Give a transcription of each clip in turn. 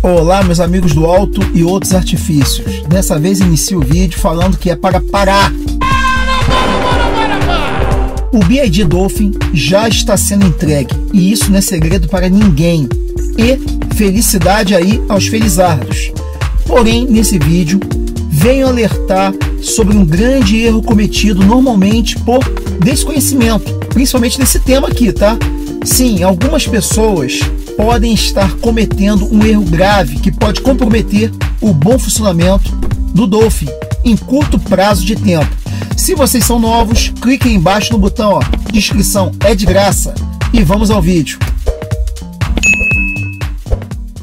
Olá, meus amigos do Alto e Outros Artifícios. Dessa vez inicio o vídeo falando que é para parar. O BYD Dolphin já está sendo entregue e isso não é segredo para ninguém. E felicidade aí aos felizardos. Porém, nesse vídeo, venho alertar sobre um grande erro cometido normalmente por desconhecimento, principalmente nesse tema aqui, tá? Sim, algumas pessoas podem estar cometendo um erro grave que pode comprometer o bom funcionamento do Dolphin em curto prazo de tempo. Se vocês são novos, cliquem embaixo no botão, ó, de inscrição, é de graça. E vamos ao vídeo.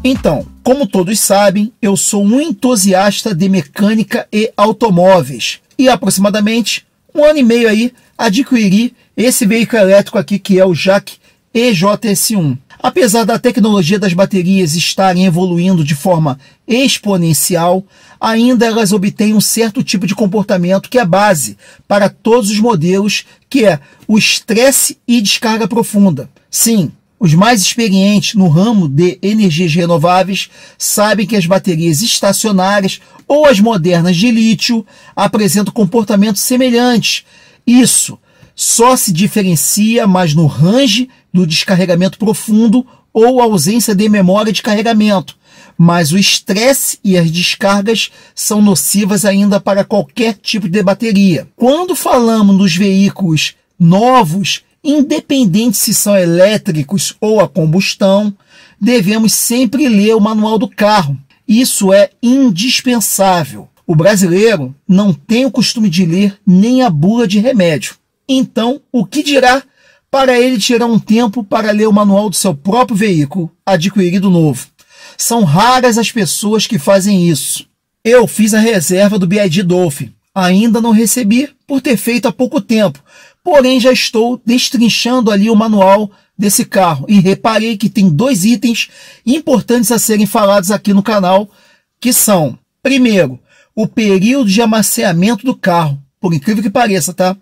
Então, como todos sabem, eu sou um entusiasta de mecânica e automóveis. E aproximadamente um ano e meio aí adquiri esse veículo elétrico aqui que é o JAC EJS1. Apesar da tecnologia das baterias estarem evoluindo de forma exponencial, ainda elas obtêm um certo tipo de comportamento que é base para todos os modelos, que é o estresse e descarga profunda. Sim, os mais experientes no ramo de energias renováveis sabem que as baterias estacionárias ou as modernas de lítio apresentam comportamentos semelhantes. Isso só se diferencia mais no range do descarregamento profundo ou ausência de memória de carregamento, mas o estresse e as descargas são nocivas ainda para qualquer tipo de bateria. Quando falamos dos veículos novos, independente se são elétricos ou a combustão, devemos sempre ler o manual do carro. Isso é indispensável. O brasileiro não tem o costume de ler nem a bula de remédio. Então, o que dirá para ele tirar um tempo para ler o manual do seu próprio veículo adquirido novo? São raras as pessoas que fazem isso. Eu fiz a reserva do BYD Dolphin. Ainda não recebi por ter feito há pouco tempo. Porém, já estou destrinchando ali o manual desse carro. E reparei que tem dois itens importantes a serem falados aqui no canal, que são, primeiro, o período de amaciamento do carro. Por incrível que pareça, tá?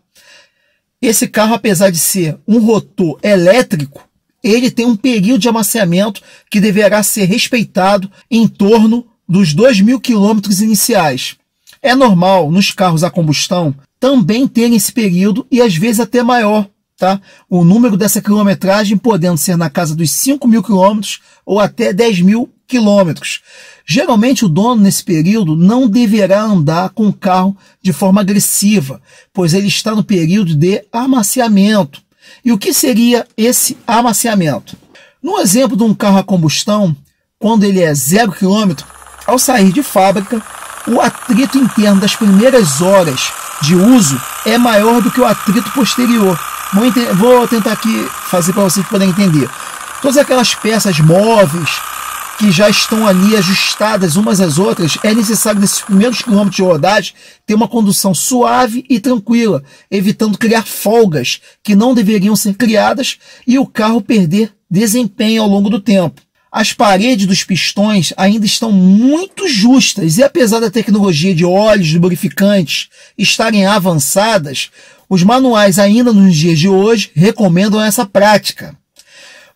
Esse carro, apesar de ser um rotor elétrico, ele tem um período de amaciamento que deverá ser respeitado em torno dos 2.000 quilômetros iniciais. É normal nos carros a combustão também terem esse período e às vezes até maior, tá? O número dessa quilometragem podendo ser na casa dos 5.000 quilômetros ou até 10.000 quilômetros. Geralmente o dono nesse período não deverá andar com o carro de forma agressiva, pois ele está no período de amaciamento. E o que seria esse amaciamento? No exemplo de um carro a combustão, quando ele é 0 km, ao sair de fábrica, o atrito interno das primeiras horas de uso é maior do que o atrito posterior. Vou tentar aqui fazer para vocês poderem entender. Todas aquelas peças móveis que já estão ali ajustadas umas às outras, é necessário nesses primeiros quilômetros de rodagem ter uma condução suave e tranquila, evitando criar folgas que não deveriam ser criadas e o carro perder desempenho ao longo do tempo. As paredes dos pistões ainda estão muito justas e apesar da tecnologia de óleos lubrificantes estarem avançadas, os manuais ainda nos dias de hoje recomendam essa prática.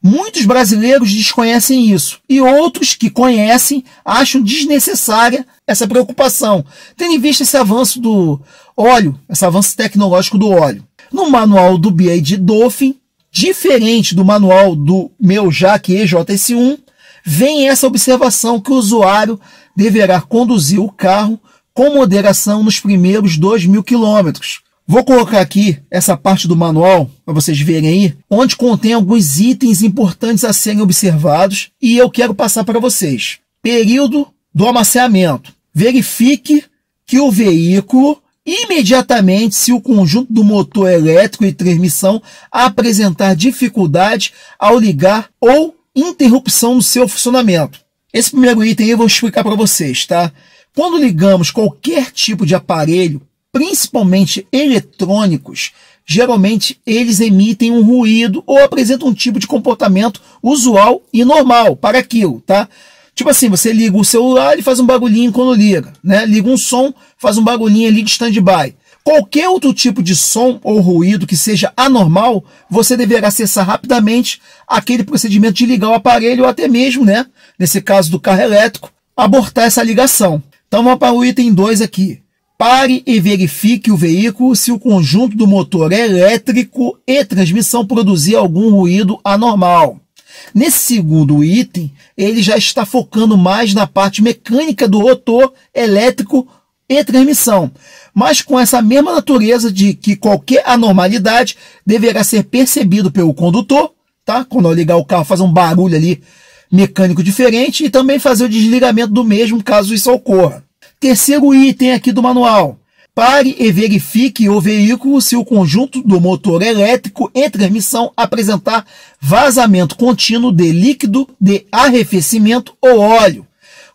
Muitos brasileiros desconhecem isso e outros que conhecem acham desnecessária essa preocupação, tendo em vista esse avanço do óleo, esse avanço tecnológico do óleo. No manual do BYD Dolphin, diferente do manual do meu JAC EJS1, vem essa observação que o usuário deverá conduzir o carro com moderação nos primeiros 2.000 quilômetros. Vou colocar aqui essa parte do manual, para vocês verem aí, onde contém alguns itens importantes a serem observados e eu quero passar para vocês. Período do amaciamento. Verifique que o veículo, imediatamente, se o conjunto do motor elétrico e transmissão apresentar dificuldade ao ligar ou interrupção no seu funcionamento. Esse primeiro item eu vou explicar para vocês, tá? Quando ligamos qualquer tipo de aparelho, principalmente eletrônicos, geralmente eles emitem um ruído ou apresentam um tipo de comportamento usual e normal para aquilo, tá? Tipo assim, você liga o celular e faz um barulhinho quando liga, né? Liga um som, faz um barulhinho ali de stand-by. Qualquer outro tipo de som ou ruído que seja anormal, você deverá acessar rapidamente aquele procedimento de ligar o aparelho ou até mesmo, né, nesse caso do carro elétrico, abortar essa ligação. Então vamos para o item 2 aqui. Pare e verifique o veículo se o conjunto do motor elétrico e transmissão produzir algum ruído anormal. Nesse segundo item, ele já está focando mais na parte mecânica do rotor elétrico e transmissão, mas com essa mesma natureza de que qualquer anormalidade deverá ser percebido pelo condutor, tá? Quando eu ligar o carro, fazer um barulho ali mecânico diferente e também fazer o desligamento do mesmo caso isso ocorra. Terceiro item aqui do manual. Pare e verifique o veículo se o conjunto do motor elétrico e transmissão apresentar vazamento contínuo de líquido de arrefecimento ou óleo.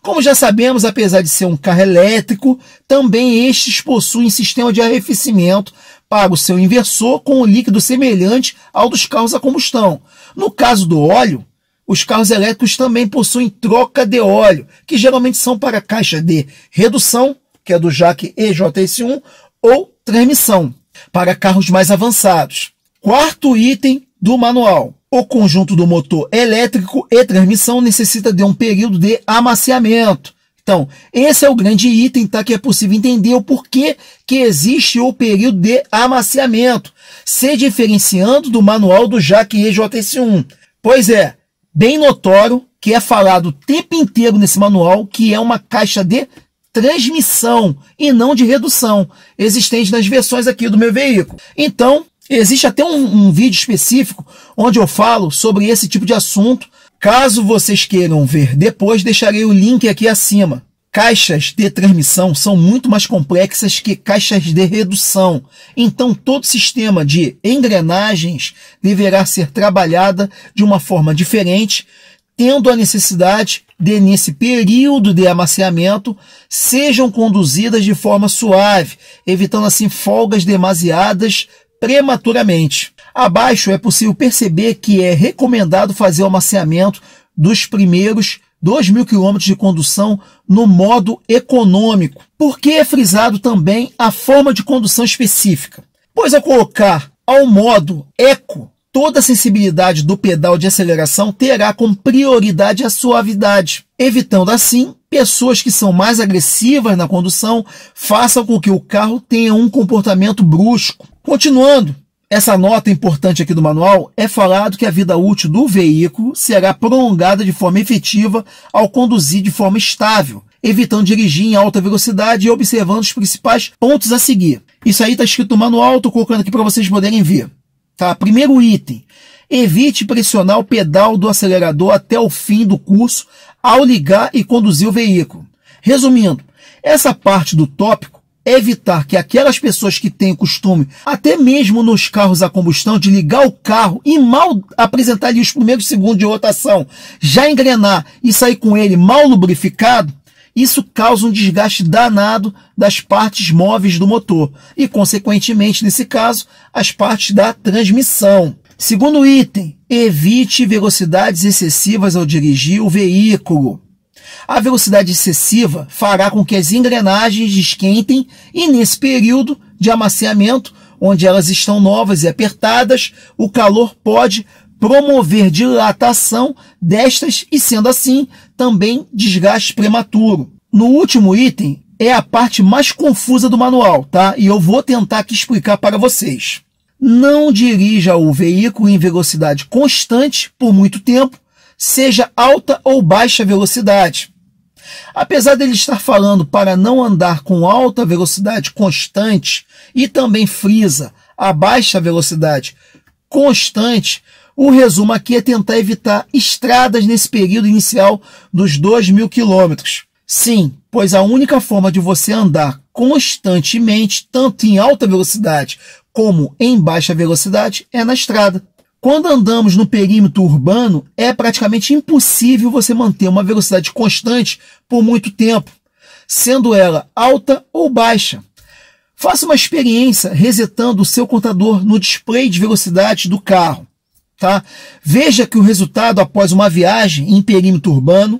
Como já sabemos, apesar de ser um carro elétrico, também estes possuem sistema de arrefecimento para o seu inversor com um líquido semelhante ao dos carros a combustão. No caso do óleo, os carros elétricos também possuem troca de óleo, que geralmente são para caixa de redução, que é do JAC EJS1, ou transmissão, para carros mais avançados. Quarto item do manual. O conjunto do motor elétrico e transmissão necessita de um período de amaciamento. Então, esse é o grande item, tá? Que é possível entender o porquê que existe o período de amaciamento, se diferenciando do manual do JAC EJS1. Pois é, bem notório que é falado o tempo inteiro nesse manual que é uma caixa de transmissão e não de redução, existente nas versões aqui do meu veículo. Então, existe até um vídeo específico onde eu falo sobre esse tipo de assunto. Caso vocês queiram ver depois, deixarei o link aqui acima. Caixas de transmissão são muito mais complexas que caixas de redução. Então, todo sistema de engrenagens deverá ser trabalhada de uma forma diferente, tendo a necessidade de, nesse período de amaciamento, sejam conduzidas de forma suave, evitando assim folgas demasiadas prematuramente. Abaixo é possível perceber que é recomendado fazer o amaciamento dos primeiros 2.000 km de condução no modo econômico. Por que é frisado também a forma de condução específica? Pois ao colocar ao modo eco, toda a sensibilidade do pedal de aceleração terá como prioridade a suavidade, evitando assim pessoas que são mais agressivas na condução façam com que o carro tenha um comportamento brusco. Continuando, essa nota importante aqui do manual é falado que a vida útil do veículo será prolongada de forma efetiva ao conduzir de forma estável, evitando dirigir em alta velocidade e observando os principais pontos a seguir. Isso aí está escrito no manual, estou colocando aqui para vocês poderem ver. Tá? Primeiro item, evite pressionar o pedal do acelerador até o fim do curso ao ligar e conduzir o veículo. Resumindo, essa parte do tópico é evitar que aquelas pessoas que têm o costume, até mesmo nos carros a combustão, de ligar o carro e mal apresentar ali os primeiros segundos de rotação, já engrenar e sair com ele mal lubrificado, isso causa um desgaste danado das partes móveis do motor e, consequentemente, nesse caso, as partes da transmissão. Segundo item, evite velocidades excessivas ao dirigir o veículo. A velocidade excessiva fará com que as engrenagens esquentem e, nesse período de amaciamento, onde elas estão novas e apertadas, o calor pode promover dilatação destas e, sendo assim, também desgaste prematuro. No último item é a parte mais confusa do manual, tá? E eu vou tentar aqui explicar para vocês. Não dirija o veículo em velocidade constante por muito tempo, seja alta ou baixa velocidade. Apesar dele estar falando para não andar com alta velocidade constante e também frisa a baixa velocidade constante, o resumo aqui é tentar evitar estradas nesse período inicial dos 2.000 km. Sim, pois a única forma de você andar constantemente, tanto em alta velocidade como em baixa velocidade, é na estrada. Quando andamos no perímetro urbano, é praticamente impossível você manter uma velocidade constante por muito tempo, sendo ela alta ou baixa. Faça uma experiência resetando o seu contador no display de velocidade do carro. Tá? Veja que o resultado após uma viagem em perímetro urbano,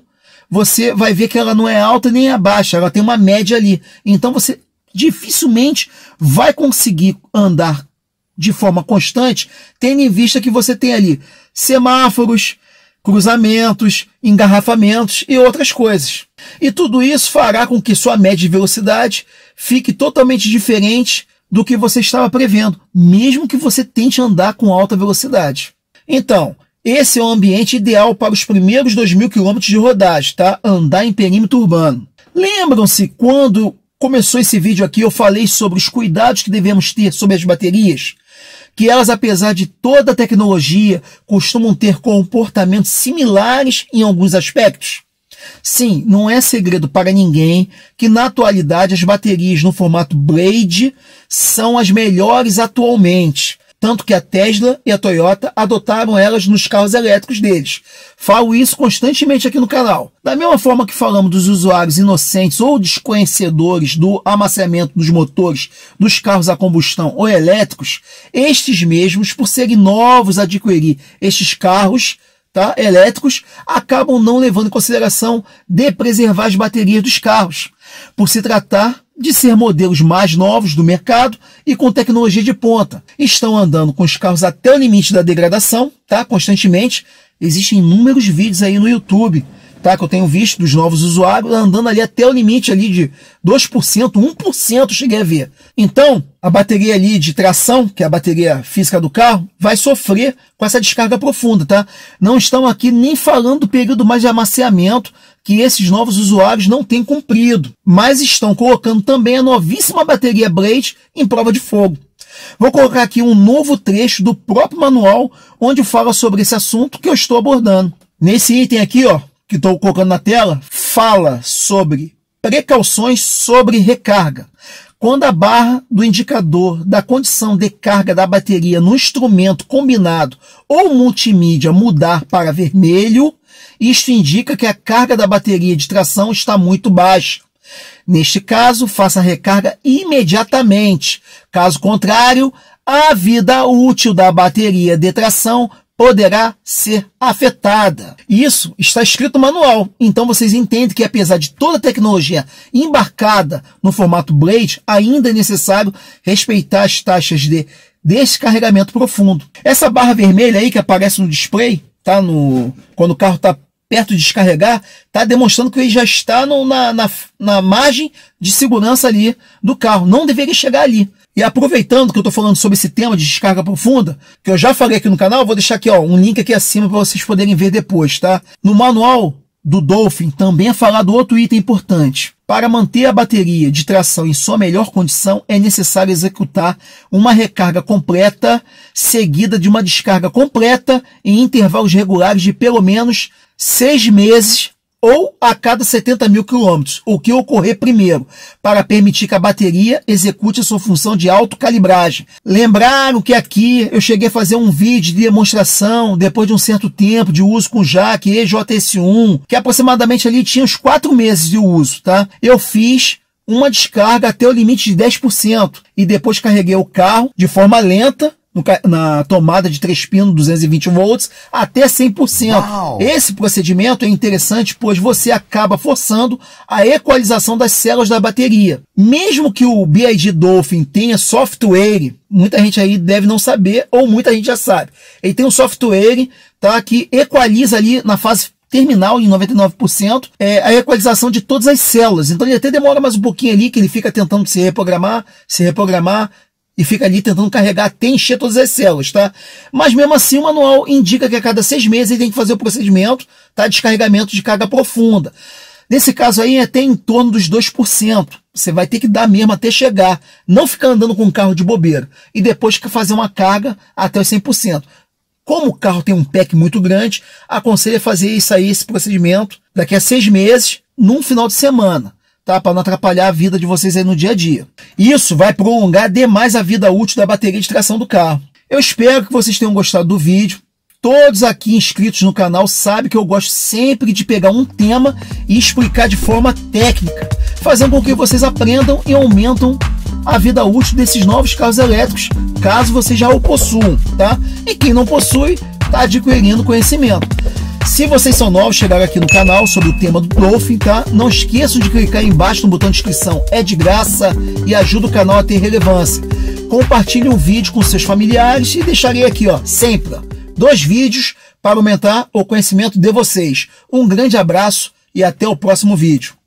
você vai ver que ela não é alta nem é baixa, ela tem uma média ali. Então você dificilmente vai conseguir andar de forma constante, tendo em vista que você tem ali semáforos, cruzamentos, engarrafamentos e outras coisas. E tudo isso fará com que sua média de velocidade fique totalmente diferente do que você estava prevendo, mesmo que você tente andar com alta velocidade. Então, esse é o ambiente ideal para os primeiros 2.000 km de rodagem, tá? Andar em perímetro urbano. Lembram-se quando começou esse vídeo aqui, eu falei sobre os cuidados que devemos ter sobre as baterias? Que elas, apesar de toda a tecnologia, costumam ter comportamentos similares em alguns aspectos? Sim, não é segredo para ninguém que na atualidade as baterias no formato Blade são as melhores atualmente. Tanto que a Tesla e a Toyota adotaram elas nos carros elétricos deles. Falo isso constantemente aqui no canal. Da mesma forma que falamos dos usuários inocentes ou desconhecedores do amaciamento dos motores dos carros a combustão ou elétricos, estes mesmos, por serem novos a adquirir estes carros, tá, elétricos, acabam não levando em consideração de preservar as baterias dos carros, por se tratar de ser modelos mais novos do mercado e com tecnologia de ponta. Estão andando com os carros até o limite da degradação, tá, constantemente. Existem inúmeros vídeos aí no YouTube, tá, que eu tenho visto dos novos usuários andando ali até o limite ali de 2%, 1% cheguei a ver. Então, a bateria ali de tração, que é a bateria física do carro, vai sofrer com essa descarga profunda, tá? Não estamos aqui nem falando do período mais de amaciamento que esses novos usuários não têm cumprido, mas estão colocando também a novíssima bateria Blade em prova de fogo. Vou colocar aqui um novo trecho do próprio manual, onde fala sobre esse assunto que eu estou abordando. Nesse item aqui, ó, que estou colocando na tela, fala sobre precauções sobre recarga. Quando a barra do indicador da condição de carga da bateria no instrumento combinado ou multimídia mudar para vermelho, isto indica que a carga da bateria de tração está muito baixa. Neste caso, faça a recarga imediatamente. Caso contrário, a vida útil da bateria de tração poderá ser afetada. Isso está escrito no manual. Então vocês entendem que apesar de toda a tecnologia embarcada no formato Blade, ainda é necessário respeitar as taxas de descarregamento profundo. Essa barra vermelha aí que aparece no display, tá, quando o carro está perto de descarregar, está demonstrando que ele já está na margem de segurança ali do carro. Não deveria chegar ali. E aproveitando que eu estou falando sobre esse tema de descarga profunda, que eu já falei aqui no canal, vou deixar aqui, ó, um link aqui acima para vocês poderem ver depois, tá? No manual do Dolphin também é falado outro item importante. Para manter a bateria de tração em sua melhor condição, é necessário executar uma recarga completa, seguida de uma descarga completa em intervalos regulares de pelo menos 6 meses ou a cada 70.000 km, o que ocorrer primeiro, para permitir que a bateria execute a sua função de autocalibragem. Lembraram que aqui eu cheguei a fazer um vídeo de demonstração, depois de um certo tempo de uso com jack EJS1, que aproximadamente ali tinha uns 4 meses de uso, tá? Eu fiz uma descarga até o limite de 10% e depois carreguei o carro de forma lenta, na tomada de 3 pinos, 220 volts, até 100%. Uau. Esse procedimento é interessante, pois você acaba forçando a equalização das células da bateria. Mesmo que o BYD Dolphin tenha software, muita gente aí deve não saber, ou muita gente já sabe. Ele tem um software, tá, que equaliza ali na fase terminal, em 99%, a equalização de todas as células. Então ele até demora mais um pouquinho ali, que ele fica tentando se reprogramar, e fica ali tentando carregar até encher todas as células, tá? Mas mesmo assim o manual indica que a cada 6 meses ele tem que fazer o procedimento, tá? Descarregamento de carga profunda. Nesse caso aí é até em torno dos 2%. Você vai ter que dar mesmo até chegar. Não ficar andando com o carro de bobeira. E depois fazer uma carga até os 100%. Como o carro tem um pack muito grande, aconselho fazer esse procedimento daqui a 6 meses, num final de semana. Tá? Para não atrapalhar a vida de vocês aí no dia a dia. Isso vai prolongar demais a vida útil da bateria de tração do carro. Eu espero que vocês tenham gostado do vídeo. Todos aqui inscritos no canal sabem que eu gosto sempre de pegar um tema e explicar de forma técnica, fazendo com que vocês aprendam e aumentam a vida útil desses novos carros elétricos, caso vocês já o possuam, tá? E quem não possui, está adquirindo conhecimento. Se vocês são novos, chegaram aqui no canal sobre o tema do Dolphin, tá? Não esqueçam de clicar aí embaixo no botão de inscrição, é de graça e ajuda o canal a ter relevância. Compartilhe o vídeo com seus familiares e deixarei aqui, ó, sempre 2 vídeos para aumentar o conhecimento de vocês. Um grande abraço e até o próximo vídeo.